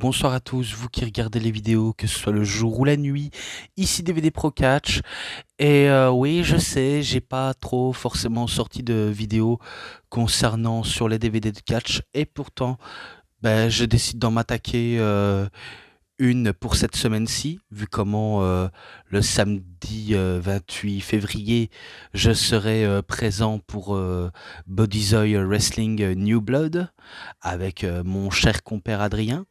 bonsoir à tous, vous qui regardez les vidéos, que ce soit le jour ou la nuit, ici DVD Pro Catch. Et oui, je sais, j'ai pas trop forcément sorti de vidéos concernant sur les DVD de catch, et pourtant, ben, je décide d'en m'attaquer une pour cette semaine-ci, vu comment le samedi 28 février, je serai présent pour Bodyzoy Wrestling New Blood avec mon cher compère Adrien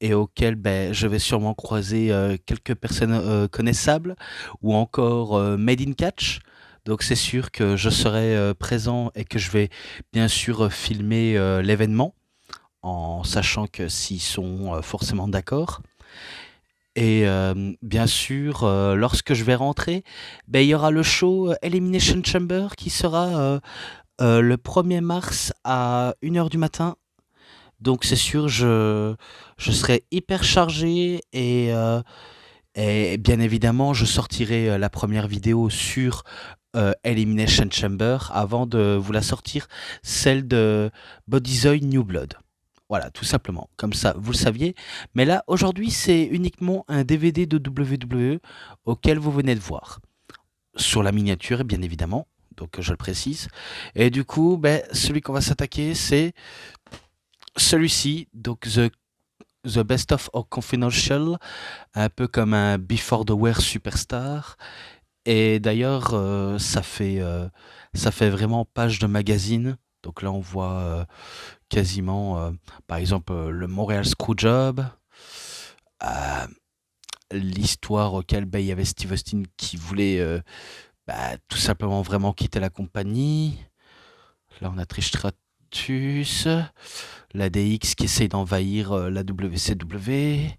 et auquel ben, je vais sûrement croiser quelques personnes connaissables ou encore Made in Catch. Donc c'est sûr que je serai présent et que je vais bien sûr filmer l'événement en sachant que s'ils sont forcément d'accord. Et bien sûr, lorsque je vais rentrer, ben, il y aura le show Elimination Chamber qui sera le 1er mars à 1 heure du matin. Donc c'est sûr, je serai hyper chargé et bien évidemment, je sortirai la première vidéo sur Elimination Chamber avant de vous la sortir, celle de Bodyzoy New Blood. Voilà, tout simplement, comme ça, vous le saviez. Mais là, aujourd'hui, c'est uniquement un DVD de WWE auquel vous venez de voir. Sur la miniature, bien évidemment, donc je le précise. Et du coup, ben, celui qu'on va s'attaquer, c'est celui-ci, donc The Best of Confidential, un peu comme un Before the Wear Superstar. Et d'ailleurs, ça fait vraiment page de magazine. Donc là, on voit quasiment, par exemple, le Montreal Screwjob, euh, l'histoire auquel bah, il y avait Steve Austin qui voulait bah, tout simplement vraiment quitter la compagnie. Là, on a Trish Stratus, la DX qui essaye d'envahir la WCW.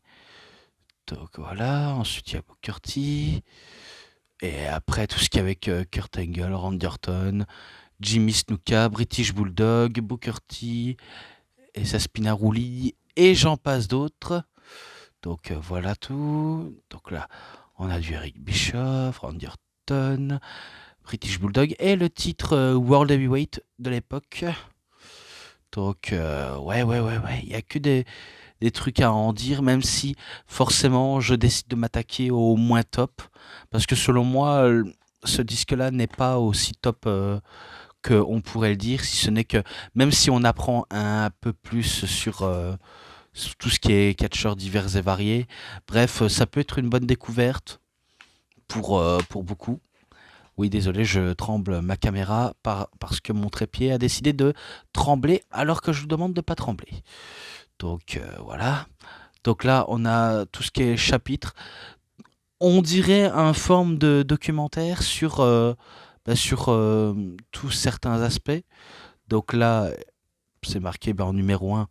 Donc voilà, ensuite il y a Booker T. Et après, tout ce qu'il y a avec Kurt Angle, Randy Orton, Jimmy Snuka, British Bulldog, Booker T, et sa Spinarulli, et j'en passe d'autres. Donc voilà tout. Donc là, on a du Eric Bischoff, Randy Orton, British Bulldog, et le titre World Heavyweight de l'époque. Donc ouais, il n'y a que des trucs à en dire, même si forcément je décide de m'attaquer au moins top, parce que selon moi, ce disque-là n'est pas aussi top qu'on pourrait le dire, si ce n'est que même si on apprend un peu plus sur tout ce qui est catcheurs divers et variés, bref, ça peut être une bonne découverte pour beaucoup. Oui, désolé, je tremble ma caméra parce que mon trépied a décidé de trembler alors que je vous demande de ne pas trembler. Donc voilà. Donc là, on a tout ce qui est chapitre. On dirait un forme de documentaire sur tous certains aspects. Donc là, c'est marqué en numéro un.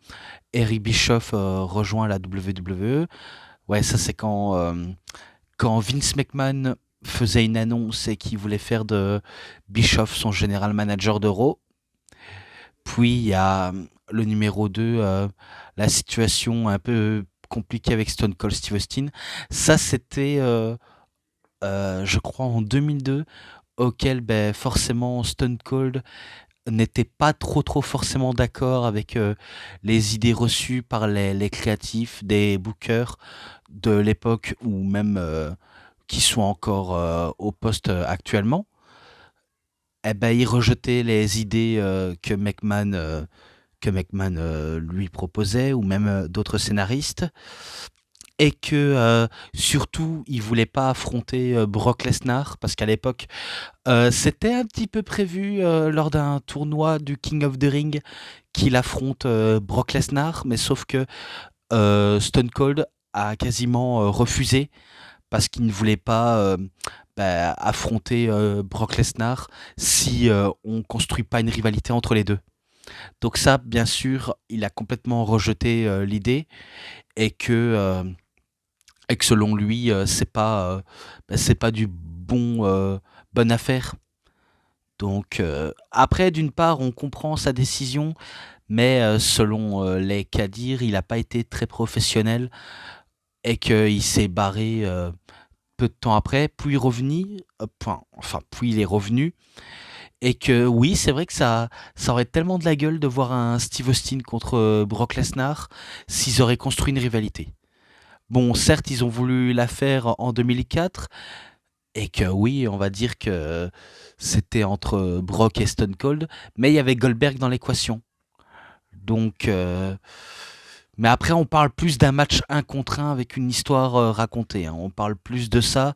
Eric Bischoff rejoint la WWE. Ouais, ça c'est quand Vince McMahon faisait une annonce et qu'il voulait faire de Bischoff son général manager de Raw. Puis il y a le numéro 2, la situation un peu compliquée avec Stone Cold Steve Austin. Ça, c'était, je crois, en 2002, auquel ben, forcément Stone Cold n'était pas trop forcément d'accord avec les idées reçues par les créatifs, des bookers de l'époque ou même qui sont encore au poste actuellement. Eh ben, il rejetait les idées que McMahon lui proposait, ou même d'autres scénaristes, et que surtout il voulait pas affronter Brock Lesnar parce qu'à l'époque c'était un petit peu prévu lors d'un tournoi du King of the Ring qu'il affronte Brock Lesnar, mais sauf que Stone Cold a quasiment refusé parce qu'il ne voulait pas bah, affronter Brock Lesnar si on construit pas une rivalité entre les deux. Donc ça, bien sûr, il a complètement rejeté l'idée et que selon lui, c'est pas du bonne affaire. Donc après, d'une part, on comprend sa décision, mais selon les Kadir, il n'a pas été très professionnel et qu'il s'est barré peu de temps après, puis il est revenu Et que oui, c'est vrai que ça aurait tellement de la gueule de voir un Steve Austin contre Brock Lesnar s'ils auraient construit une rivalité. Bon, certes, ils ont voulu la faire en 2004, et que oui, on va dire que c'était entre Brock et Stone Cold, mais il y avait Goldberg dans l'équation. Donc, mais après, on parle plus d'un match un contre un avec une histoire racontée, hein. On parle plus de ça,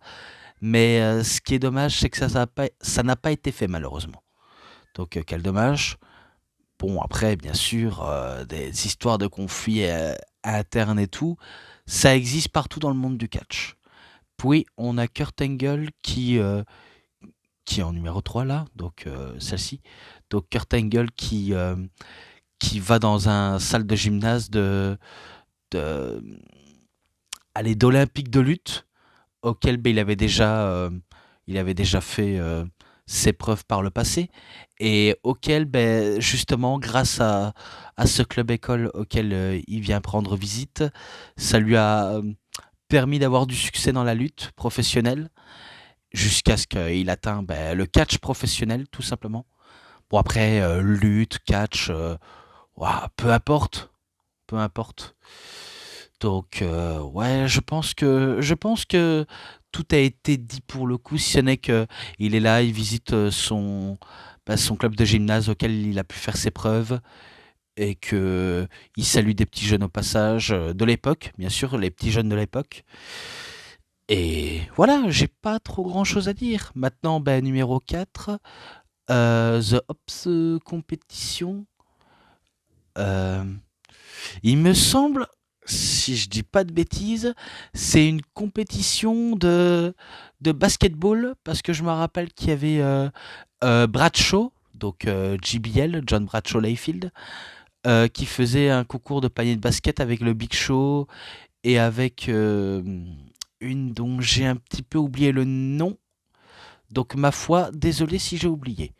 mais ce qui est dommage, c'est que ça n'a pas été fait malheureusement. Donc, quel dommage. Bon, après, bien sûr, des histoires de conflits internes et tout, ça existe partout dans le monde du catch. Puis, on a Kurt Angle qui est en numéro 3 là, donc celle-ci. Donc, Kurt Angle qui va dans un salle de gymnase de allez, d'Olympique de lutte, auquel ben, il avait déjà fait ses preuves par le passé, et auquel, ben, justement, grâce à ce club école auquel il vient prendre visite, ça lui a permis d'avoir du succès dans la lutte professionnelle, jusqu'à ce qu'il atteigne ben, le catch professionnel, tout simplement. Bon, après, lutte, catch, ouah, peu importe. Donc, ouais, je pense que tout a été dit pour le coup, si ce n'est que il est là, il visite son club de gymnase auquel il a pu faire ses preuves, et que il salue des petits jeunes au passage de l'époque, bien sûr, les petits jeunes de l'époque. Et voilà, j'ai pas trop grand chose à dire. Maintenant, ben, numéro 4, The Ops Competition. Euh, Il me semble, si je dis pas de bêtises, c'est une compétition de basketball, parce que je me rappelle qu'il y avait Bradshaw, donc JBL, John Bradshaw Layfield, qui faisait un concours de panier de basket avec le Big Show et avec une dont j'ai un petit peu oublié le nom. Donc ma foi, désolé si j'ai oublié.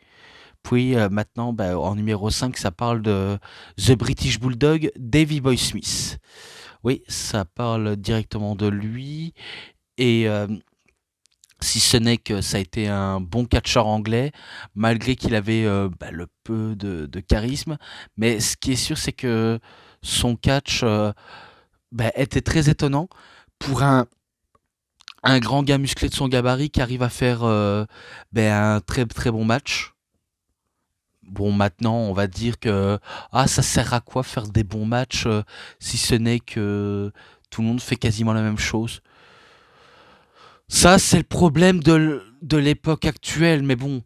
Puis maintenant, bah, en numéro 5, ça parle de The British Bulldog, Davy Boy Smith. Oui, ça parle directement de lui. Et si ce n'est que ça a été un bon catcheur anglais, malgré qu'il avait bah, le peu de charisme. Mais ce qui est sûr, c'est que son catch bah, était très étonnant pour un grand gars musclé de son gabarit qui arrive à faire bah, un très très bon match. Bon, maintenant, on va dire que ça sert à quoi faire des bons matchs si ce n'est que tout le monde fait quasiment la même chose. Ça, c'est le problème de l'époque actuelle, mais bon,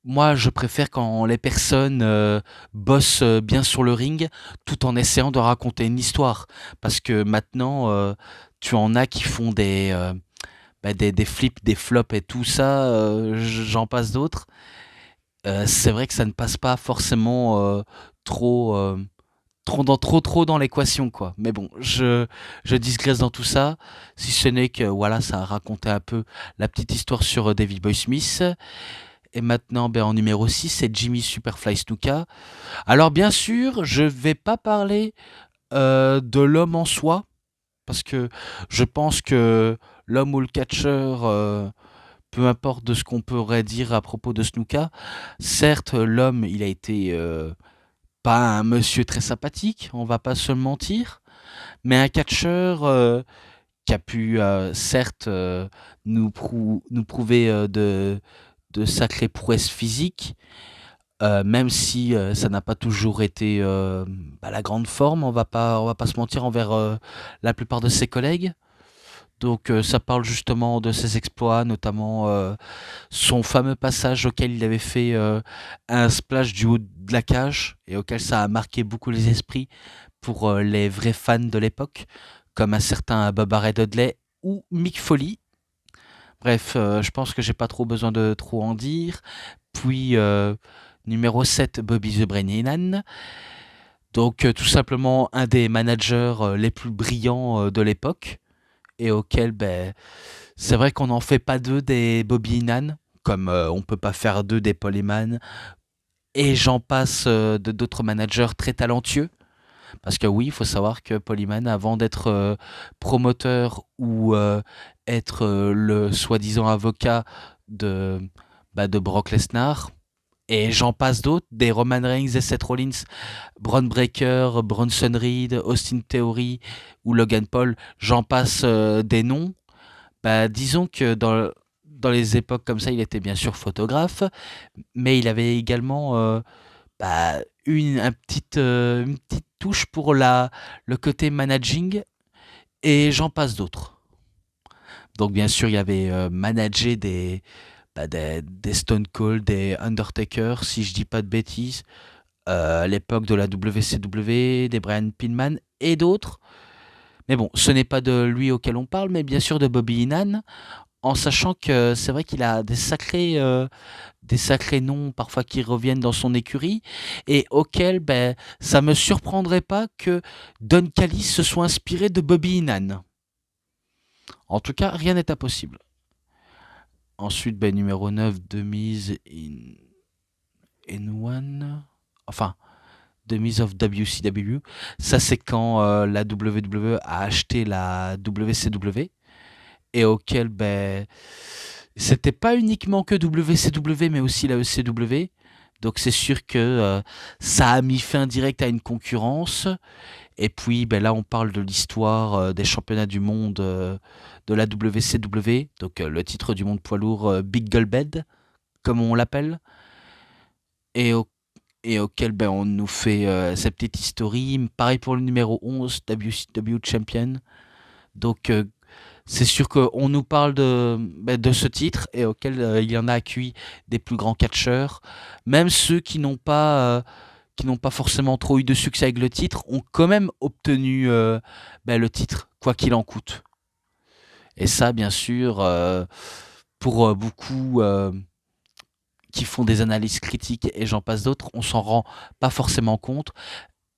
moi, je préfère quand les personnes bossent bien sur le ring tout en essayant de raconter une histoire. Parce que maintenant, tu en as qui font bah, des flips, des flops et tout ça, j'en passe d'autres. C'est vrai que ça ne passe pas forcément trop, trop dans l'équation, quoi. Mais bon, je digresse dans tout ça, si ce n'est que voilà, ça a raconté un peu la petite histoire sur Davey Boy Smith. Et maintenant, ben, en numéro 6, c'est Jimmy Superfly Snuka. Alors bien sûr, je vais pas parler de l'homme en soi, parce que je pense que l'homme ou le catcheur, peu importe de ce qu'on pourrait dire à propos de Snuka, certes, l'homme, il a été pas un monsieur très sympathique, on va pas se le mentir, mais un catcheur qui a pu, certes, nous prouver de sacrées prouesses physiques, même si ça n'a pas toujours été bah, la grande forme, on va pas se mentir envers la plupart de ses collègues. Donc ça parle justement de ses exploits, notamment son fameux passage auquel il avait fait un splash du haut de la cage et auquel ça a marqué beaucoup les esprits pour les vrais fans de l'époque, comme un certain Bubba Ray Dudley ou Mick Foley. Bref, je pense que j'ai pas trop besoin de trop en dire. Puis numéro 7, Bobby the Brain Heenan. Donc tout simplement un des managers les plus brillants de l'époque, et auquel ben, c'est vrai qu'on n'en fait pas deux des Bobby Heenan, comme on peut pas faire deux des Paul Heyman, et j'en passe de d'autres managers très talentueux. Parce que oui, il faut savoir que Paul Heyman, avant d'être promoteur ou être le soi-disant avocat de, bah, de Brock Lesnar, Et j'en passe d'autres, des Roman Reigns et Seth Rollins, Braun Breaker, Bronson Reed, Austin Theory ou Logan Paul, j'en passe des noms. Bah, disons que dans les époques comme ça, il était bien sûr photographe, mais il avait également bah, une petite touche pour le côté managing, et j'en passe d'autres. Donc bien sûr, il y avait managé des Stone Cold, des Undertaker, si je dis pas de bêtises, à l'époque de la WCW, des Brian Pillman et d'autres. Mais bon, ce n'est pas de lui auquel on parle, mais bien sûr de Bobby Heenan, en sachant que c'est vrai qu'il a des sacrés noms parfois qui reviennent dans son écurie, et auxquels ben, ça me surprendrait pas que Don Callis se soit inspiré de Bobby Heenan. En tout cas, rien n'est impossible. Ensuite, ben, numéro 9, The Miz in One. Enfin, The Miz of WCW. Ça, c'est quand la WWE a acheté la WCW, et auquel ben, c'était pas uniquement que WCW, mais aussi la ECW. Donc c'est sûr que ça a mis fin direct à une concurrence. Et puis ben là, on parle de l'histoire des championnats du monde de la WCW, donc le titre du monde poids lourd Big Goldbed, comme on l'appelle, et, et auquel ben, on nous fait cette petite history. Pareil pour le numéro 11, WCW Champion. Donc c'est sûr qu'on nous parle de ce titre, et auquel il y en a accueilli des plus grands catcheurs. Même ceux qui n'ont pas forcément trop eu de succès avec le titre ont quand même obtenu le titre, quoi qu'il en coûte. Et ça, bien sûr, pour beaucoup qui font des analyses critiques et j'en passe d'autres, on s'en rend pas forcément compte.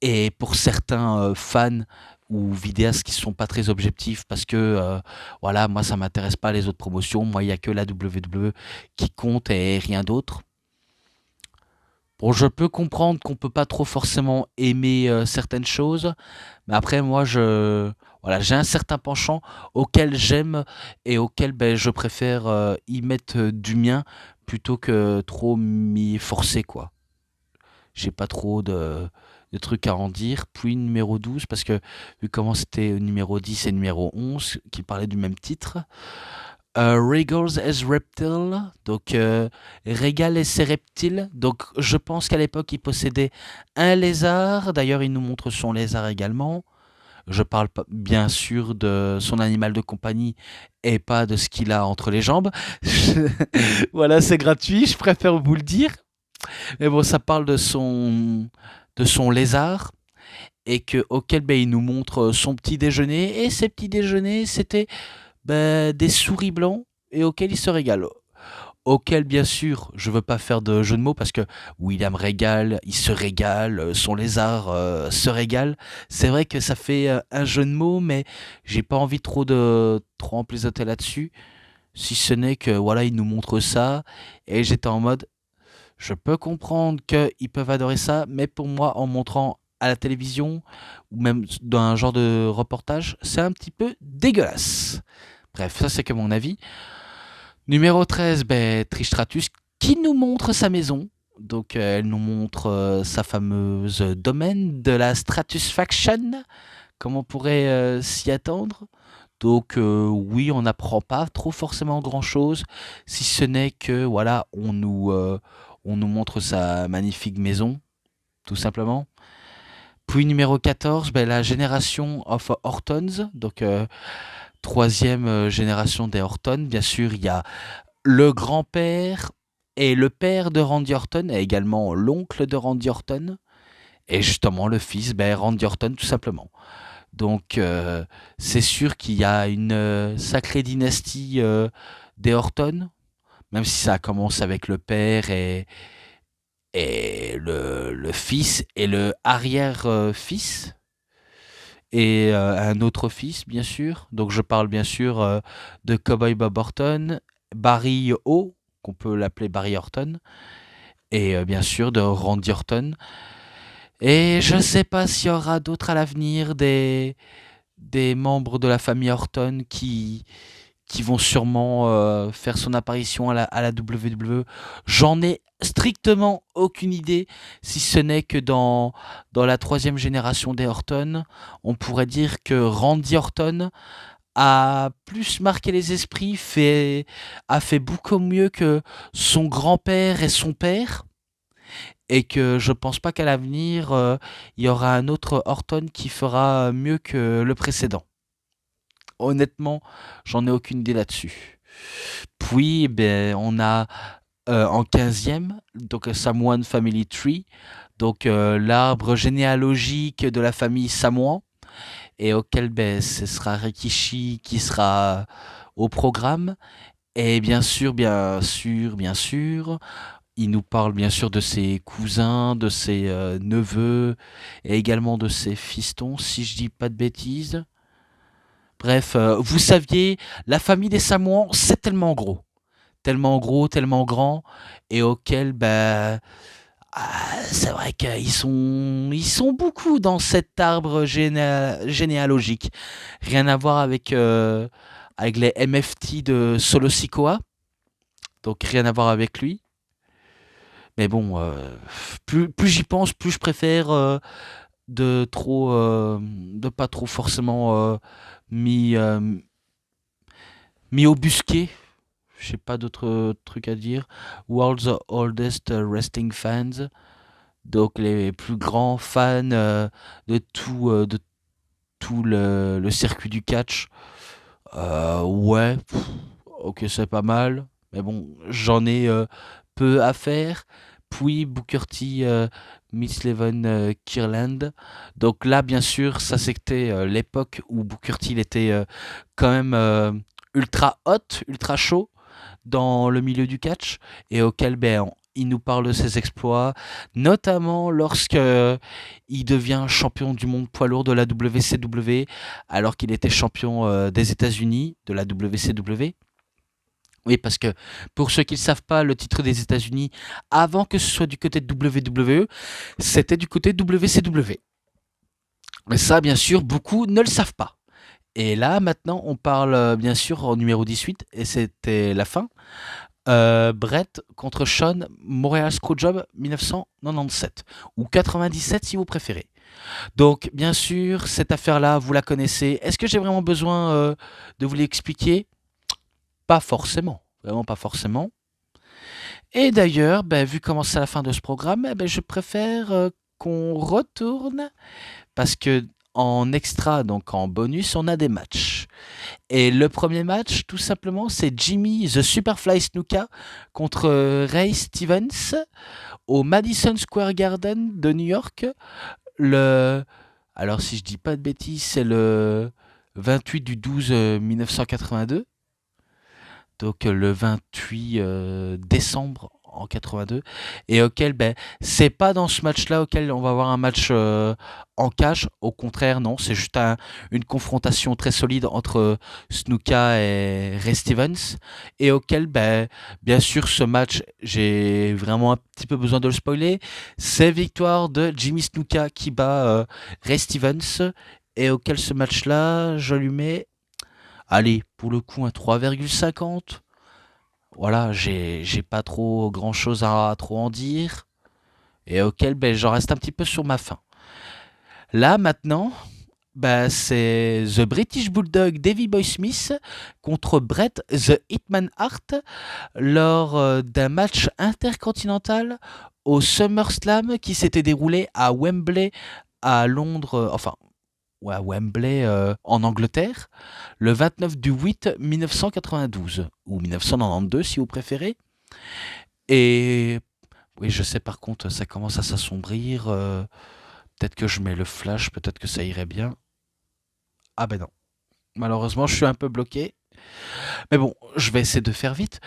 Et pour certains fans ou vidéastes qui sont pas très objectifs, parce que voilà, moi ça m'intéresse pas les autres promotions, moi il y a que la WWE qui compte et rien d'autre. Bon, je peux comprendre qu'on peut pas trop forcément aimer certaines choses, mais après moi voilà, j'ai un certain penchant auquel j'aime et auquel ben, je préfère y mettre du mien plutôt que trop m'y forcer, quoi. J'ai pas trop de trucs à en dire. Puis numéro 12, parce que vu comment c'était numéro 10 et numéro 11, qui parlaient du même titre. Regals as Reptile, donc Régal et ses reptiles. Donc je pense qu'à l'époque il possédait un lézard. D'ailleurs, il nous montre son lézard également. Je parle bien sûr de son animal de compagnie et pas de ce qu'il a entre les jambes. Voilà, c'est gratuit, je préfère vous le dire. Mais bon, ça parle de son lézard, et auquel ben, il nous montre son petit déjeuner. Et ces petits déjeuners, c'était ben, des souris blancs, et auquel il se régale. Auquel, bien sûr, je veux pas faire de jeu de mots, parce que William régale, il se régale, son lézard se régale. C'est vrai que ça fait un jeu de mots, mais j'ai pas envie trop en plaisanter là-dessus. Si ce n'est que voilà, il nous montre ça, et j'étais en mode, je peux comprendre qu'ils peuvent adorer ça, mais pour moi, en montrant à la télévision ou même dans un genre de reportage, c'est un petit peu dégueulasse. Bref, ça c'est que mon avis. Numéro 13, ben, Trish Stratus, qui nous montre sa maison. Donc elle nous montre sa fameuse domaine de la Stratus Faction, comme on pourrait s'y attendre. Donc oui, on n'apprend pas trop forcément grand-chose, si ce n'est que voilà, on nous montre sa magnifique maison, tout simplement. Puis numéro 14, ben, la génération of Hortons, donc troisième génération des Hortons. Bien sûr, il y a le grand-père et le père de Randy Orton, et également l'oncle de Randy Orton, et justement le fils, ben, Randy Orton, tout simplement. Donc c'est sûr qu'il y a une sacrée dynastie des Horton, même si ça commence avec le père et le fils et le arrière-fils, et un autre fils, bien sûr. Donc je parle bien sûr de Cowboy Bob Orton, Barry O, qu'on peut l'appeler Barry Orton, et bien sûr de Randy Orton. Et je ne sais pas s'il y aura d'autres à l'avenir, des membres de la famille Orton qui vont sûrement faire son apparition à la WWE. J'en ai strictement aucune idée, si ce n'est que dans la troisième génération des Orton, on pourrait dire que Randy Orton a plus marqué les esprits, a fait beaucoup mieux que son grand-père et son père, et que je pense pas qu'à l'avenir, il y aura un autre Orton qui fera mieux que le précédent. Honnêtement, j'en ai aucune idée là-dessus. Puis, ben, on a en 15e, donc Samoan Family Tree, donc l'arbre généalogique de la famille Samoan, et auquel ben, ce sera Rikishi qui sera au programme. Et bien sûr, il nous parle bien sûr de ses cousins, de ses neveux, et également de ses fistons, si je dis pas de bêtises. Bref, vous saviez, la famille des Samoans, c'est tellement gros, tellement grand, et auquel, ben, c'est vrai ils sont beaucoup dans cet arbre généalogique. Rien à voir avec les MFT de Solo Sikoa, donc rien à voir avec lui. Mais bon, plus j'y pense, plus je préfère de pas trop forcément mis, euh, mis au busquet. J'ai pas d'autres trucs à dire. World's Oldest Wrestling Fans. Donc les plus grands fans de tout le circuit du catch. Ouais, ok, c'est pas mal. Mais bon, j'en ai peu à faire. Puis Booker T, Miss Leven Kirland. Donc là, bien sûr, ça c'était l'époque où Booker T il était quand même ultra hot, ultra chaud dans le milieu du catch, et auquel ben, il nous parle de ses exploits, notamment lorsque il devient champion du monde poids lourd de la WCW, alors qu'il était champion des États-Unis de la WCW. Oui, parce que pour ceux qui ne savent pas, le titre des États-Unis, avant que ce soit du côté de WWE, c'était du côté de WCW. Mais ça, bien sûr, beaucoup ne le savent pas. Et là, maintenant, on parle bien sûr en numéro 18, et c'était la fin. Brett contre Sean, Montreal Screwjob 1997, ou 97 si vous préférez. Donc, bien sûr, cette affaire-là, vous la connaissez. Est-ce que j'ai vraiment besoin de vous l'expliquer? Pas forcément, vraiment pas forcément. Et d'ailleurs, ben, vu comment c'est la fin de ce programme, eh ben, je préfère qu'on retourne, parce que en extra, donc en bonus, on a des matchs. Et le premier match, tout simplement, c'est Jimmy the Superfly Snuka contre Ray Stevens au Madison Square Garden de New York. Le... Alors, si je dis pas de bêtises, c'est le 28 du 12 1982. Donc le 28 décembre en 82, et auquel ben c'est pas dans ce match-là auquel on va avoir un match en cage. Au contraire, non, c'est juste une confrontation très solide entre Snuka et Ray Stevens, et auquel ben bien sûr ce match, j'ai vraiment un petit peu besoin de le spoiler, c'est victoire de Jimmy Snuka qui bat Ray Stevens, et auquel ce match-là, je lui mets, allez, pour le coup, un 3,50. Voilà, j'ai pas trop grand chose à trop en dire. Et auquel ben, j'en reste un petit peu sur ma faim. Là, maintenant, bah, c'est The British Bulldog Davey Boy Smith contre Bret The Hitman Hart lors d'un match intercontinental au SummerSlam qui s'était déroulé à Wembley, à Londres, enfin, ouais, à Wembley en Angleterre, le 29 du 8 1992, ou 1992 si vous préférez. Et oui, je sais, par contre, ça commence à s'assombrir. Peut-être que je mets le flash, peut-être que ça irait bien. Ah ben non. Malheureusement, je suis un peu bloqué. Mais bon, je vais essayer de faire vite.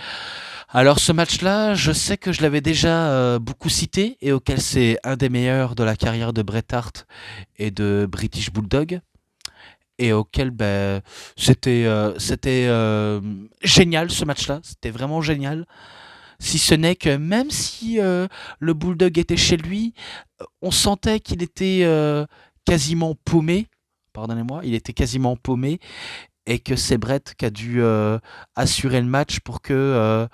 Alors ce match-là, je sais que je l'avais déjà beaucoup cité, et auquel c'est un des meilleurs de la carrière de Bret Hart et de British Bulldog. Et auquel ben, c'était génial ce match-là, c'était vraiment génial. Si ce n'est que même si le Bulldog était chez lui, on sentait qu'il était quasiment paumé. Pardonnez-moi, il était quasiment paumé. et que c'est Bret qui a dû assurer le match pour que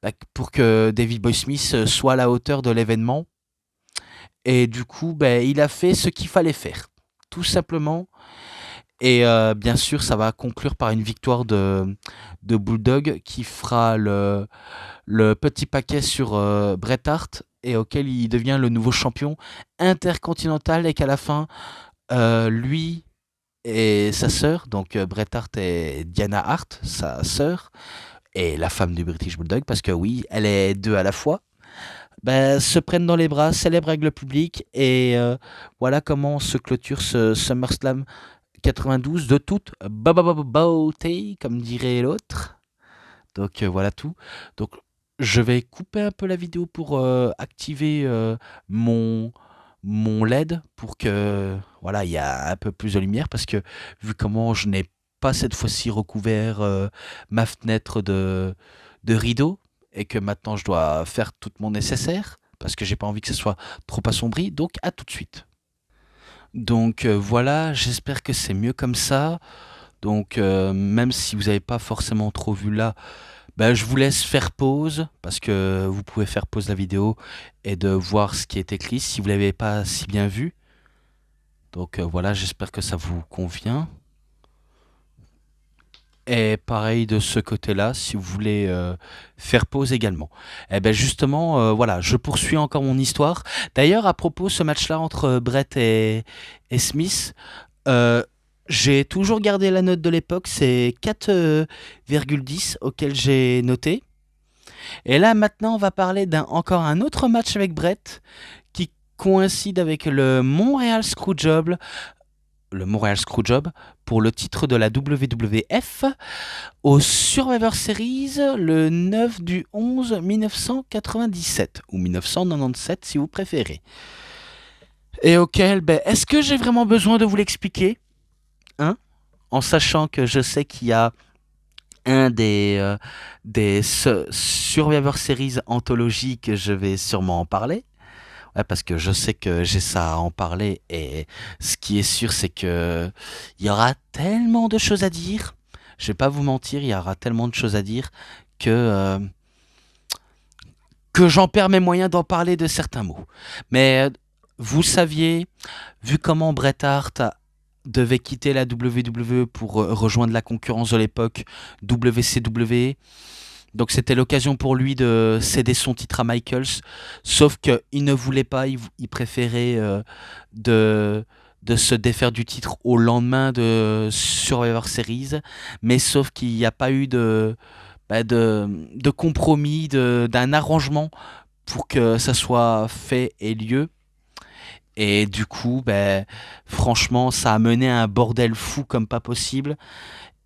Davey Boy Smith soit à la hauteur de l'événement. Et du coup, il a fait ce qu'il fallait faire, tout simplement. Et bien sûr, ça va conclure par une victoire de Bulldog qui fera le petit paquet sur Bret Hart et auquel il devient le nouveau champion intercontinental et qu'à la fin, lui et sa sœur, donc Bret Hart et Diana Hart, sa sœur, et la femme du British Bulldog, parce que oui, elle est deux à la fois, se prennent dans les bras, célèbrent avec le public, et voilà comment se clôture ce SummerSlam 92 de toute beauté, comme dirait l'autre. Donc voilà tout. Donc je vais couper un peu la vidéo pour activer mon, mon LED pour que voilà, il y a un peu plus de lumière parce que vu comment je n'ai pas cette fois-ci recouvert ma fenêtre de rideau et que maintenant je dois faire tout mon nécessaire parce que j'ai pas envie que ce soit trop assombri. Donc à tout de suite. Donc voilà, j'espère que c'est mieux comme ça. Donc même si vous n'avez pas forcément trop vu là, je vous laisse faire pause parce que vous pouvez faire pause la vidéo et de voir ce qui est écrit si vous l'avez pas si bien vu. Donc voilà, j'espère que ça vous convient. Et pareil de ce côté-là, si vous voulez faire pause également. Et ben justement, voilà, je poursuis encore mon histoire. D'ailleurs, à propos de ce match-là entre Brett et Smith, euh, j'ai toujours gardé la note de l'époque, c'est 4,10 auquel j'ai noté. Et là, maintenant, on va parler encore un autre match avec Brett qui coïncide avec le Montréal Screwjob pour le titre de la WWF au Survivor Series le 9 du 11 1997 ou 1997 si vous préférez. Et auquel, est-ce que j'ai vraiment besoin de vous l'expliquer, hein, en sachant que je sais qu'il y a un des Survivor Series anthologies que je vais sûrement en parler. Ouais, parce que je sais que j'ai ça à en parler et ce qui est sûr, c'est que il y aura tellement de choses à dire. Je vais pas vous mentir, il y aura tellement de choses à dire que, euh, que j'en perds mes moyens d'en parler de certains mots. Mais vous saviez, vu comment Bret Hart devait quitter la WWE pour rejoindre la concurrence de l'époque WCW, donc c'était l'occasion pour lui de céder son titre à Michaels, sauf qu'il ne voulait pas, il préférait de, de se défaire du titre au lendemain de Survivor Series, mais sauf qu'il n'y a pas eu de compromis, d'un arrangement pour que ça soit fait et lieu. Et du coup, franchement, ça a mené à un bordel fou comme pas possible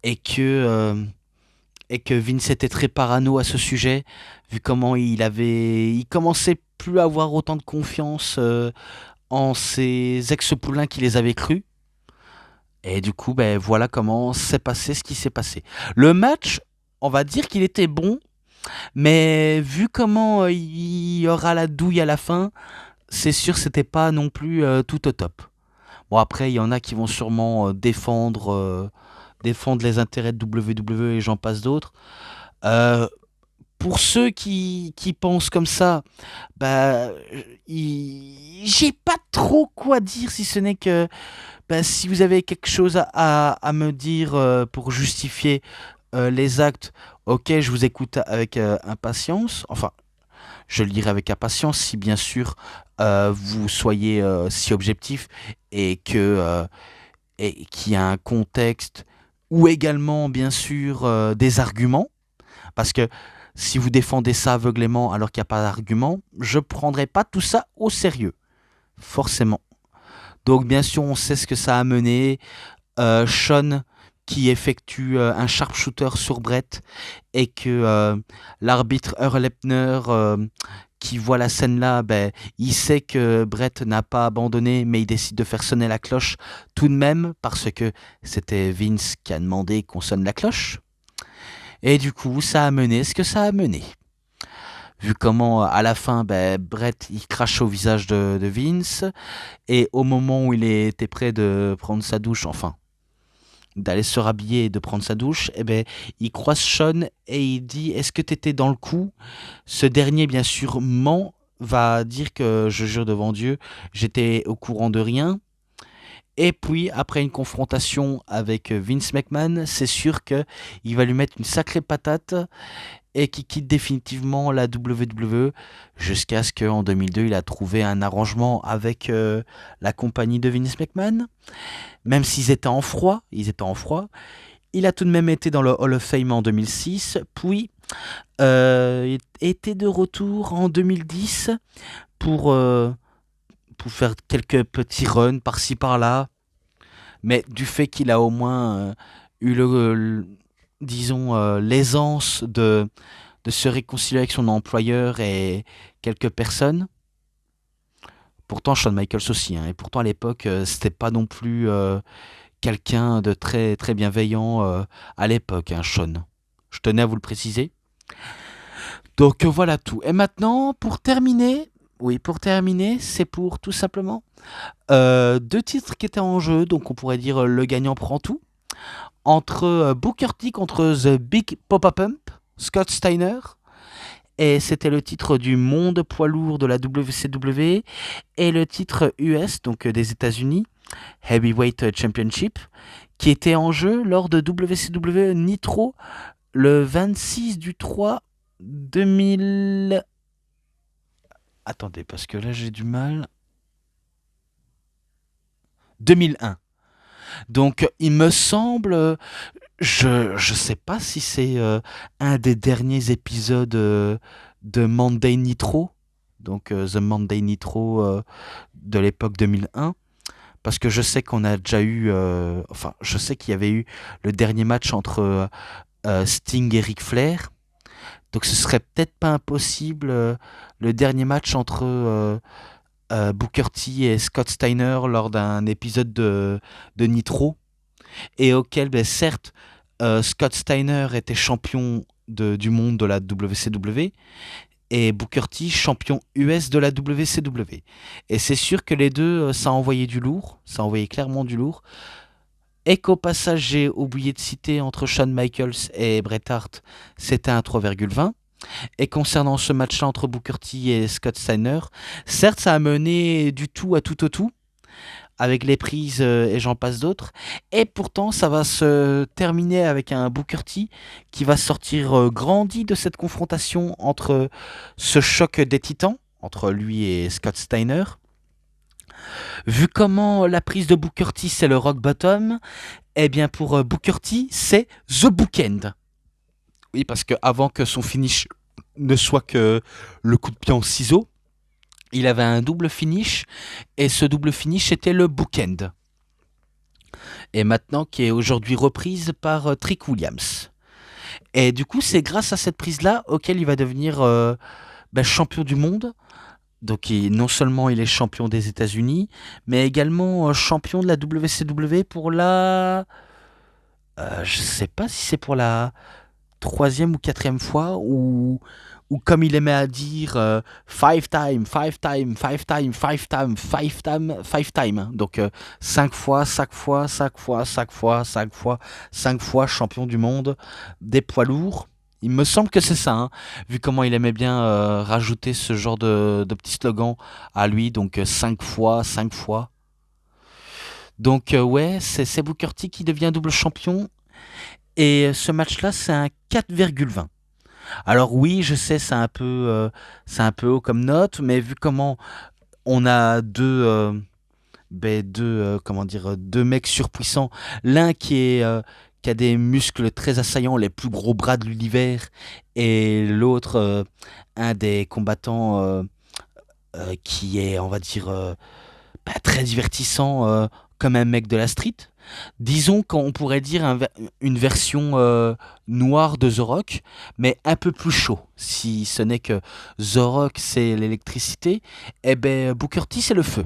et que Vince était très parano à ce sujet, vu comment il commençait plus à avoir autant de confiance en ses ex-poulains qui les avaient crus. Et du coup, voilà comment s'est passé ce qui s'est passé. Le match, on va dire qu'il était bon, mais vu comment il y aura la douille à la fin, c'est sûr c'était pas non plus tout au top. Bon après, il y en a qui vont sûrement défendre les intérêts de WWE et j'en passe d'autres. Euh, pour ceux qui pensent comme ça, bah, j'ai pas trop quoi dire si ce n'est que si vous avez quelque chose à me dire pour justifier les actes, ok, je vous écoute avec impatience. Enfin, je le dirai avec impatience si bien sûr vous soyez si objectif et et qu'il y a un contexte ou également bien sûr des arguments. Parce que si vous défendez ça aveuglément alors qu'il n'y a pas d'argument, je ne prendrai pas tout ça au sérieux, forcément. Donc bien sûr, on sait ce que ça a mené. Sean qui effectue un sharpshooter sur Brett et que l'arbitre Earl Hebner qui voit la scène là, il sait que Brett n'a pas abandonné, mais il décide de faire sonner la cloche tout de même parce que c'était Vince qui a demandé qu'on sonne la cloche. Et du coup, ça a mené ce que ça a mené. Vu comment, à la fin, Brett, il crache au visage de Vince. Et au moment où il était prêt de prendre sa douche, enfin, d'aller se rhabiller et de prendre sa douche, eh ben, il croise Sean et il dit: «Est-ce que tu étais dans le coup?» Ce dernier, bien sûr, ment, va dire que: «Je jure devant Dieu, j'étais au courant de rien». Et puis, après une confrontation avec Vince McMahon, c'est sûr qu'il va lui mettre une sacrée patate et qu'il quitte définitivement la WWE jusqu'à ce qu'en 2002, il a trouvé un arrangement avec la compagnie de Vince McMahon. Même s'ils étaient en froid, il a tout de même été dans le Hall of Fame en 2006, puis il était de retour en 2010 pour, euh, pour faire quelques petits runs par-ci par-là. Mais du fait qu'il a au moins eu disons, l'aisance de se réconcilier avec son employeur et quelques personnes. Pourtant, Shawn Michaels aussi, hein, et pourtant à l'époque, c'était pas non plus quelqu'un de très, très bienveillant à l'époque, hein, Shawn. Je tenais à vous le préciser. Donc voilà tout. Et maintenant, pour terminer, c'est pour tout simplement deux titres qui étaient en jeu, donc on pourrait dire le gagnant prend tout. Entre Booker T contre The Big Papa Pump, Scott Steiner, et c'était le titre du monde poids lourd de la WCW, et le titre US, donc des États-Unis, Heavyweight Championship, qui était en jeu lors de WCW Nitro le 26 du 3 2000. Attendez, parce que là j'ai du mal. 2001. Donc il me semble, je sais pas si c'est un des derniers épisodes de Monday Nitro, donc The Monday Nitro de l'époque 2001, parce que je sais qu'on a déjà eu, enfin je sais qu'il y avait eu le dernier match entre Sting et Ric Flair, donc ce serait peut-être pas impossible le dernier match entre Booker T et Scott Steiner lors d'un épisode de Nitro, et auquel, ben, certes, Scott Steiner était champion du monde de la WCW et Booker T champion US de la WCW. Et c'est sûr que les deux, ça a envoyé du lourd, ça a envoyé clairement du lourd. Et qu'au passage, j'ai oublié de citer entre Shawn Michaels et Bret Hart, c'était un 3,20. Et concernant ce match-là entre Booker T et Scott Steiner, certes, ça a mené du tout à tout au tout, avec les prises et j'en passe d'autres. Et pourtant, ça va se terminer avec un Booker T qui va sortir grandi de cette confrontation entre ce choc des titans, entre lui et Scott Steiner. Vu comment la prise de Booker T, c'est le rock bottom, eh bien pour Booker T, c'est The Bookend. Oui, parce que avant que son finish ne soit que le coup de pied en ciseaux, il avait un double finish, et ce double finish était le bookend. Et maintenant qui est aujourd'hui reprise par Trick Williams. Et du coup, c'est grâce à cette prise-là auquel il va devenir champion du monde. Donc non seulement il est champion des États-Unis, mais également champion de la WCW pour la... je sais pas si c'est pour la troisième ou quatrième fois, ou comme il aimait à dire, five time, five time, five time, five time, five time, five time. Donc 5 fois, 5 fois, 5 fois, 5 fois, 5 fois, 5 fois champion du monde des poids lourds. Il me semble que c'est ça, hein, vu comment il aimait bien rajouter ce genre de petit slogan à lui. Donc 5 fois, 5 fois. Donc ouais, c'est Booker T qui devient double champion. Et ce match-là, c'est un 4,20. Alors oui, je sais, c'est un peu haut comme note, mais vu comment on a comment dire, deux mecs surpuissants, l'un qui a des muscles très assaillants, les plus gros bras de l'univers, et l'autre, un des combattants qui est, on va dire, très divertissant, comme un mec de la street. Disons qu'on pourrait dire une version noire de The Rock, mais un peu plus chaud. Si ce n'est que The Rock, c'est l'électricité, et ben Booker T, c'est le feu.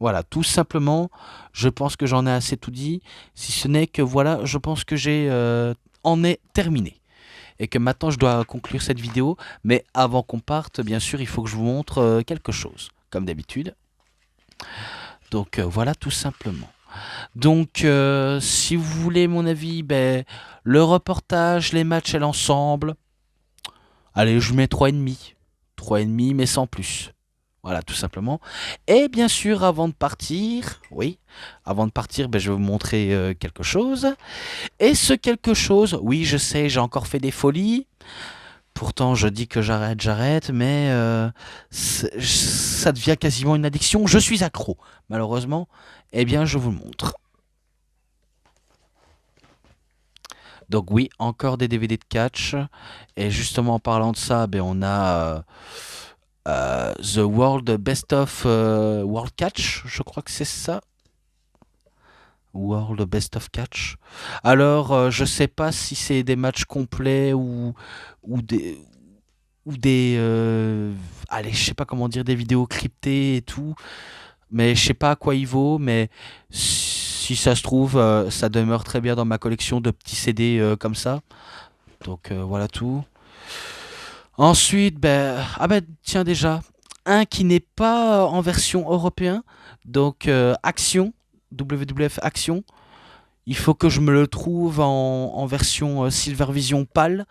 Voilà, tout simplement, je pense que j'en ai assez tout dit. Si ce n'est que voilà, je pense que en ai terminé. Et que maintenant je dois conclure cette vidéo. Mais avant qu'on parte, bien sûr, il faut que je vous montre quelque chose, comme d'habitude. Donc voilà, tout simplement. Donc, si vous voulez mon avis, ben, le reportage, les matchs et l'ensemble, allez, je mets 3,5. 3,5, mais sans plus. Voilà, tout simplement. Et bien sûr, avant de partir, oui, avant de partir, ben, je vais vous montrer quelque chose. Et ce quelque chose, oui, je sais, j'ai encore fait des folies. Pourtant, je dis que j'arrête, mais ça devient quasiment une addiction. Je suis accro, malheureusement. Eh bien, je vous le montre. Donc oui, encore des DVD de catch. Et justement, en parlant de ça, ben, on a The World Best of World Catch, je crois que c'est ça. World Best of Catch. Alors, je sais pas si c'est des matchs complets ou des allez, je sais pas comment dire, des vidéos cryptées et tout, mais je sais pas à quoi il vaut, mais si ça se trouve, ça demeure très bien dans ma collection de petits CD comme ça. Donc voilà tout. Ensuite, ben, ah ben tiens déjà, un qui n'est pas en version européen, donc Action, WWF Action. Il faut que je me le trouve en version Silver Vision pâle,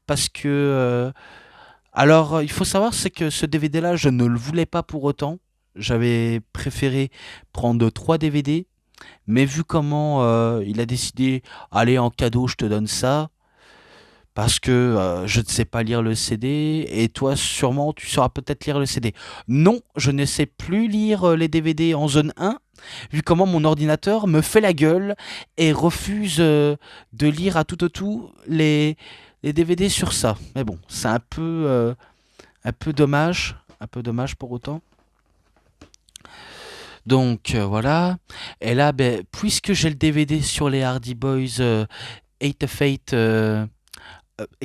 parce que alors, il faut savoir, c'est que ce DVD-là, je ne le voulais pas pour autant. J'avais préféré prendre 3 DVD, mais vu comment il a décidé, allez, en cadeau, je te donne ça, parce que je ne sais pas lire le CD, et toi, sûrement, tu sauras peut-être lire le CD. Non, je ne sais plus lire les DVD en zone 1, vu comment mon ordinateur me fait la gueule et refuse de lire à tout les DVD sur ça. Mais bon, c'est un peu dommage, un peu dommage pour autant. Donc voilà. Et là, ben, puisque j'ai le DVD sur les Hardy Boys 8 of 8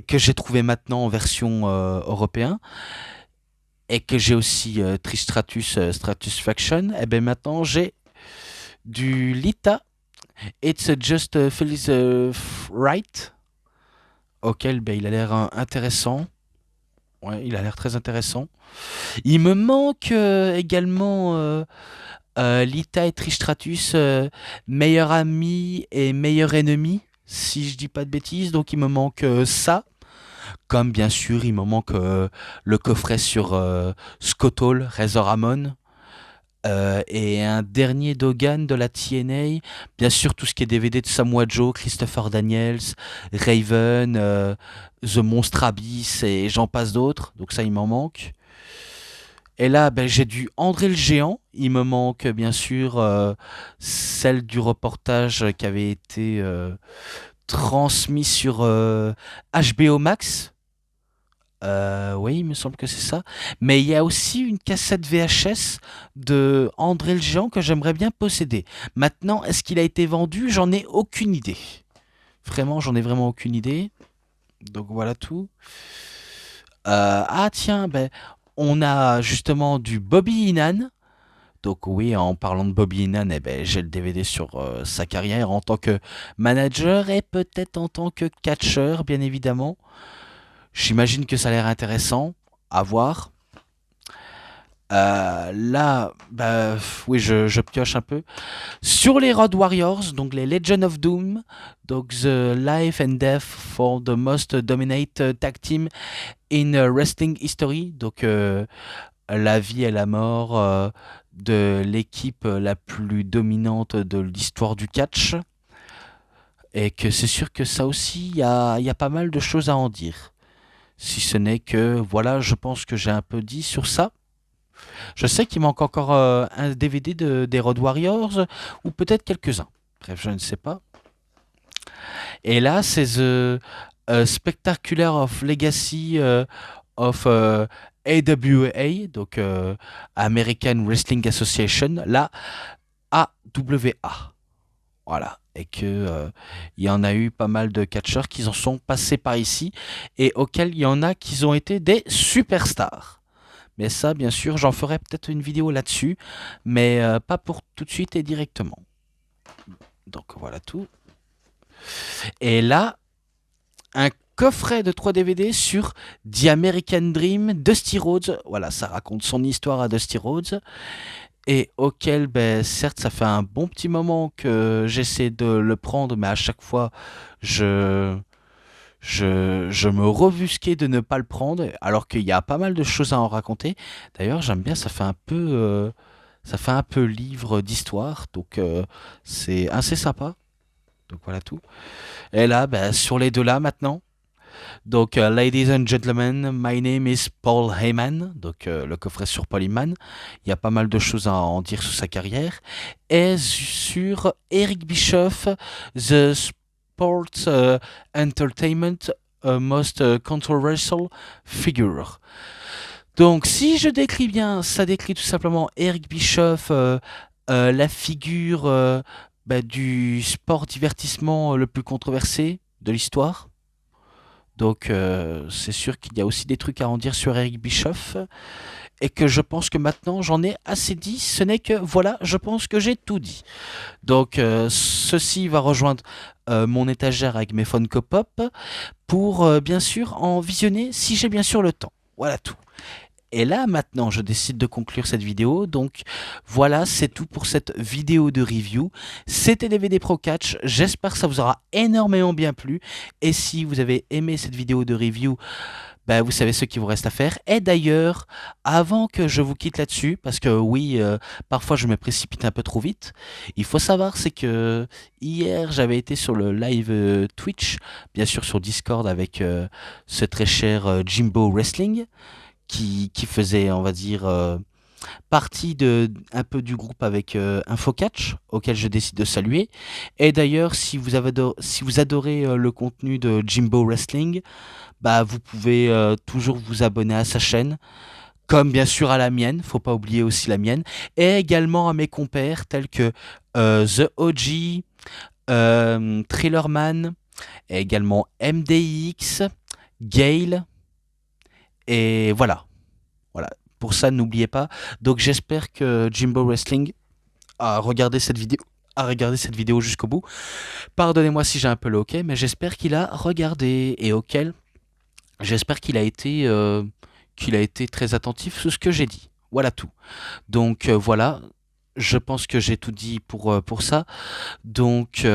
que j'ai trouvé maintenant en version européen et que j'ai aussi Tristratus Stratus Faction, et ben maintenant j'ai du Lita It's Just Feels Right, auquel ben, il a l'air intéressant. Ouais, il a l'air très intéressant. Il me manque également Lita et Tristratus, meilleur ami et meilleur ennemi, si je dis pas de bêtises. Donc il me manque ça. Comme bien sûr, il me manque le coffret sur Scott Hall, Razor Ramon. Et un dernier Dogan de la TNA. Bien sûr, tout ce qui est DVD de Samoa Joe, Christopher Daniels, Raven, The Monstre Abyss et j'en passe d'autres. Donc ça, il m'en manque. Et là, ben, j'ai du André le Géant. Il me manque bien sûr celle du reportage qui avait été transmis sur HBO Max. Oui, il me semble que c'est ça. Mais il y a aussi une cassette VHS de André le Géant que j'aimerais bien posséder. Maintenant, est-ce qu'il a été vendu? J'en ai aucune idée. Vraiment, j'en ai vraiment aucune idée. Donc voilà tout. Ah tiens, ben, on a justement du Bobby Heenan. Donc oui, en parlant de Bobby Heenan, eh ben, j'ai le DVD sur sa carrière en tant que manager et peut-être en tant que catcheur, bien évidemment. J'imagine que ça a l'air intéressant à voir. Là, bah, oui, je pioche un peu. Sur les Road Warriors, donc les Legend of Doom, donc The Life and Death for the Most Dominate Tag Team in Wrestling History, donc la vie et la mort de l'équipe la plus dominante de l'histoire du catch. Et que c'est sûr que ça aussi, il y a pas mal de choses à en dire. Si ce n'est que, voilà, je pense que j'ai un peu dit sur ça. Je sais qu'il manque encore un DVD des Road Warriors, ou peut-être quelques-uns. Bref, je ne sais pas. Et là, c'est The Spectacular of Legacy of AWA, donc American Wrestling Association, la AWA. Voilà. Et que il y en a eu pas mal de catcheurs qui en sont passés par ici et auxquels il y en a qui ont été des superstars. Mais ça, bien sûr, j'en ferai peut-être une vidéo là-dessus, mais pas pour tout de suite et directement. Donc voilà tout. Et là, un coffret de 3 DVD sur The American Dream, Dusty Rhodes. Voilà, ça raconte son histoire à Dusty Rhodes. et auquel, ben, certes, ça fait un bon petit moment que j'essaie de le prendre, mais à chaque fois, je, je me rebusquais de ne pas le prendre, alors qu'il y a pas mal de choses à en raconter. D'ailleurs, j'aime bien, ça fait un peu livre d'histoire, donc c'est assez sympa. Donc voilà tout. Et là, ben, sur les deux là maintenant. Donc, Ladies and Gentlemen, my name is Paul Heyman. Donc, le coffret sur Paul Heyman. Il y a pas mal de choses à en dire sur sa carrière. Et sur Eric Bischoff, The Sports Entertainment Most Controversial Figure. Donc, si je décris bien, ça décrit tout simplement Eric Bischoff, la figure bah, du sport divertissement le plus controversé de l'histoire. Donc c'est sûr qu'il y a aussi des trucs à en dire sur Eric Bischoff et que je pense que maintenant j'en ai assez dit. Ce n'est que voilà, je pense que j'ai tout dit. Donc ceci va rejoindre mon étagère avec mes Funko Pop pour bien sûr en visionner si j'ai bien sûr le temps. Voilà tout. Et là, maintenant, je décide de conclure cette vidéo. Donc, voilà, c'est tout pour cette vidéo de review. C'était DVD Pro Catch. J'espère que ça vous aura énormément bien plu. Et si vous avez aimé cette vidéo de review, bah, vous savez ce qu'il vous reste à faire. Et d'ailleurs, avant que je vous quitte là-dessus, parce que oui, parfois je me précipite un peu trop vite, il faut savoir, c'est que hier, j'avais été sur le live Twitch, bien sûr sur Discord avec ce très cher Jimbo Wrestling qui faisait, on va dire, partie un peu du groupe avec InfoCatch, auquel je décide de saluer. Et d'ailleurs, si vous adorez le contenu de Jimbo Wrestling, bah, vous pouvez toujours vous abonner à sa chaîne, comme bien sûr à la mienne, faut pas oublier aussi la mienne, et également à mes compères tels que The OG, Thrillerman, et également MDX, Gale, et voilà. Voilà, pour ça, n'oubliez pas. Donc j'espère que Jimbo Wrestling a regardé cette vidéo jusqu'au bout. Pardonnez-moi si j'ai un peu le hoquet, mais j'espère qu'il a regardé et auquel j'espère qu'il a été très attentif sur ce que j'ai dit. Voilà tout. Donc voilà, je pense que j'ai tout dit pour ça. Donc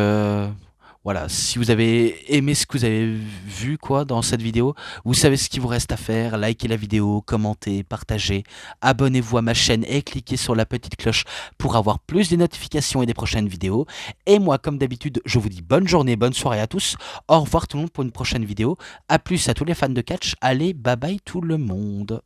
voilà, si vous avez aimé ce que vous avez vu quoi dans cette vidéo, vous savez ce qu'il vous reste à faire. Likez la vidéo, commentez, partagez, abonnez-vous à ma chaîne et cliquez sur la petite cloche pour avoir plus de notifications et des prochaines vidéos. Et moi, comme d'habitude, je vous dis bonne journée, bonne soirée à tous. Au revoir tout le monde pour une prochaine vidéo. A plus à tous les fans de catch. Allez, bye bye tout le monde.